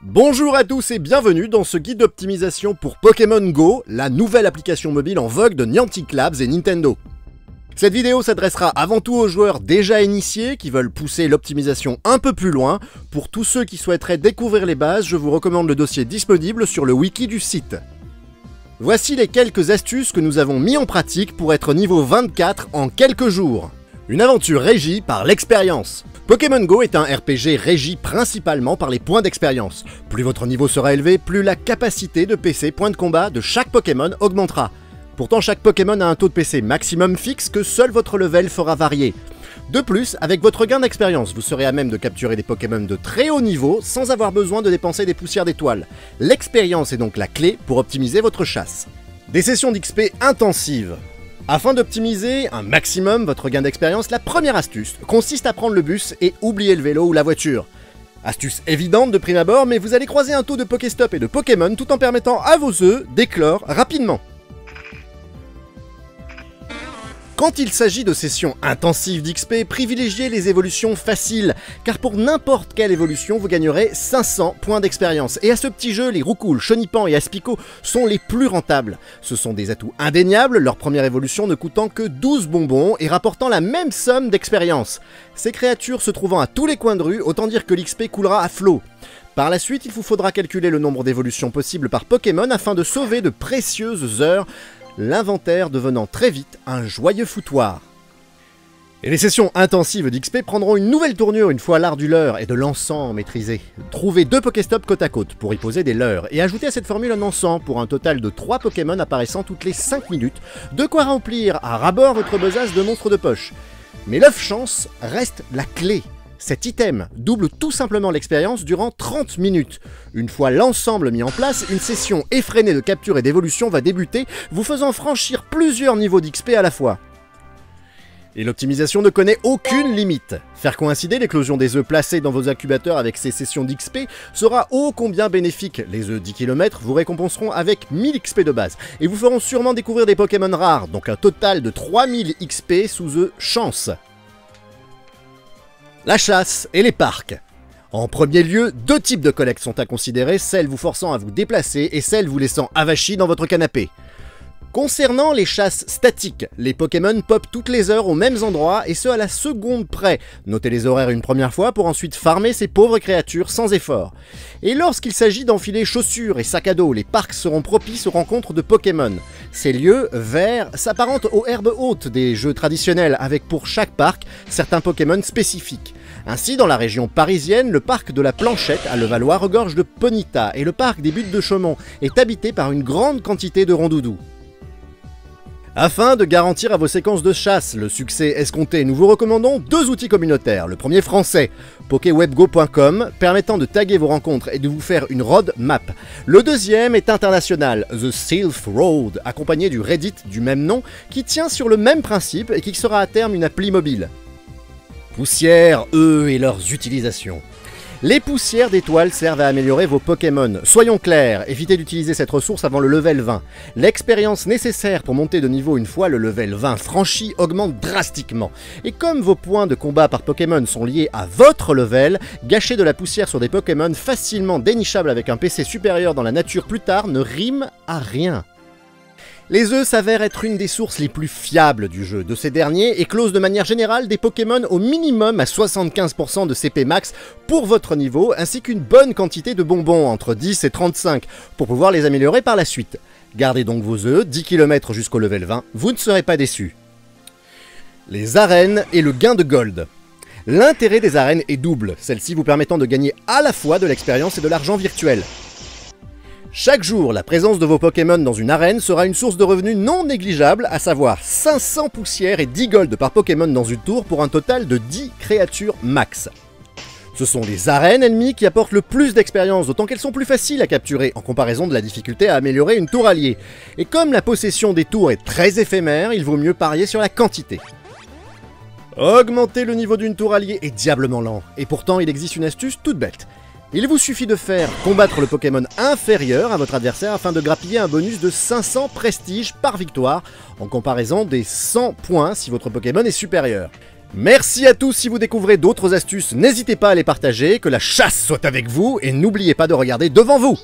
Bonjour à tous et bienvenue dans ce guide d'optimisation pour Pokémon Go, la nouvelle application mobile en vogue de Niantic Labs et Nintendo. Cette vidéo s'adressera avant tout aux joueurs déjà initiés qui veulent pousser l'optimisation un peu plus loin. Pour tous ceux qui souhaiteraient découvrir les bases, je vous recommande le dossier disponible sur le wiki du site. Voici les quelques astuces que nous avons mis en pratique pour être niveau 24 en quelques jours. Une aventure régie par l'expérience. Pokémon Go est un RPG régi principalement par les points d'expérience. Plus votre niveau sera élevé, plus la capacité de PC points de combat de chaque Pokémon augmentera. Pourtant, chaque Pokémon a un taux de PC maximum fixe que seul votre level fera varier. De plus, avec votre gain d'expérience, vous serez à même de capturer des Pokémon de très haut niveau sans avoir besoin de dépenser des poussières d'étoiles. L'expérience est donc la clé pour optimiser votre chasse. Des sessions d'XP intensives. Afin d'optimiser un maximum votre gain d'expérience, la première astuce consiste à prendre le bus et oublier le vélo ou la voiture. Astuce évidente de prime abord, mais vous allez croiser un taux de Pokéstop et de Pokémon tout en permettant à vos œufs d'éclore rapidement. Quand il s'agit de sessions intensives d'XP, privilégiez les évolutions faciles, car pour n'importe quelle évolution, vous gagnerez 500 points d'expérience. Et à ce petit jeu, les Roucoule, Chenipan et Aspico sont les plus rentables. Ce sont des atouts indéniables, leur première évolution ne coûtant que 12 bonbons et rapportant la même somme d'expérience. Ces créatures se trouvant à tous les coins de rue, autant dire que l'XP coulera à flot. Par la suite, il vous faudra calculer le nombre d'évolutions possibles par Pokémon afin de sauver de précieuses heures, l'inventaire devenant très vite un joyeux foutoir. Et les sessions intensives d'XP prendront une nouvelle tournure une fois l'art du leurre et de l'encens maîtrisé. Trouvez 2 Pokéstops côte à côte pour y poser des leurres et ajoutez à cette formule un encens pour un total de 3 Pokémon apparaissant toutes les 5 minutes, de quoi remplir à ras-bord votre besace de monstres de poche. Mais l'œuf chance reste la clé. Cet item double tout simplement l'expérience durant 30 minutes. Une fois l'ensemble mis en place, une session effrénée de capture et d'évolution va débuter, vous faisant franchir plusieurs niveaux d'XP à la fois. Et l'optimisation ne connaît aucune limite. Faire coïncider l'éclosion des œufs placés dans vos incubateurs avec ces sessions d'XP sera ô combien bénéfique. Les œufs 10 km vous récompenseront avec 1000 XP de base et vous feront sûrement découvrir des Pokémon rares, donc un total de 3000 XP sous œufs chance. La chasse et les parcs. En premier lieu, 2 types de collectes sont à considérer, celles vous forçant à vous déplacer et celles vous laissant avachis dans votre canapé. Concernant les chasses statiques, les Pokémon popent toutes les heures aux mêmes endroits et ce à la seconde près. Notez les horaires une première fois pour ensuite farmer ces pauvres créatures sans effort. Et lorsqu'il s'agit d'enfiler chaussures et sacs à dos, les parcs seront propices aux rencontres de Pokémon. Ces lieux verts s'apparentent aux herbes hautes des jeux traditionnels avec pour chaque parc certains Pokémon spécifiques. Ainsi, dans la région parisienne, le parc de la Planchette à Levallois regorge de Ponyta et le parc des Buttes de Chaumont est habité par une grande quantité de rondoudous. Afin de garantir à vos séquences de chasse le succès escompté, nous vous recommandons 2 outils communautaires. Le premier français, pokewebgo.com, permettant de taguer vos rencontres et de vous faire une road map. Le deuxième est international, The Sylph Road, accompagné du Reddit du même nom, qui tient sur le même principe et qui sera à terme une appli mobile. Poussières, œufs et leurs utilisations. Les poussières d'étoiles servent à améliorer vos Pokémon. Soyons clairs, évitez d'utiliser cette ressource avant le level 20. L'expérience nécessaire pour monter de niveau une fois le level 20 franchi augmente drastiquement. Et comme vos points de combat par Pokémon sont liés à votre level, gâcher de la poussière sur des Pokémon facilement dénichables avec un PC supérieur dans la nature plus tard ne rime à rien. Les œufs s'avèrent être une des sources les plus fiables du jeu. De ces derniers éclosent de manière générale des Pokémon au minimum à 75% de CP max pour votre niveau, ainsi qu'une bonne quantité de bonbons, entre 10 et 35, pour pouvoir les améliorer par la suite. Gardez donc vos œufs, 10 km jusqu'au level 20, vous ne serez pas déçus. Les arènes et le gain de gold. L'intérêt des arènes est double, celle-ci vous permettant de gagner à la fois de l'expérience et de l'argent virtuel. Chaque jour, la présence de vos Pokémon dans une arène sera une source de revenus non négligeable, à savoir 500 poussières et 10 gold par Pokémon dans une tour pour un total de 10 créatures max. Ce sont les arènes ennemies qui apportent le plus d'expérience, d'autant qu'elles sont plus faciles à capturer en comparaison de la difficulté à améliorer une tour alliée. Et comme la possession des tours est très éphémère, il vaut mieux parier sur la quantité. Augmenter le niveau d'une tour alliée est diablement lent, et pourtant il existe une astuce toute bête. Il vous suffit de faire combattre le Pokémon inférieur à votre adversaire afin de grappiller un bonus de 500 prestige par victoire, en comparaison des 100 points si votre Pokémon est supérieur. Merci à tous, si vous découvrez d'autres astuces, n'hésitez pas à les partager, que la chasse soit avec vous, et n'oubliez pas de regarder devant vous.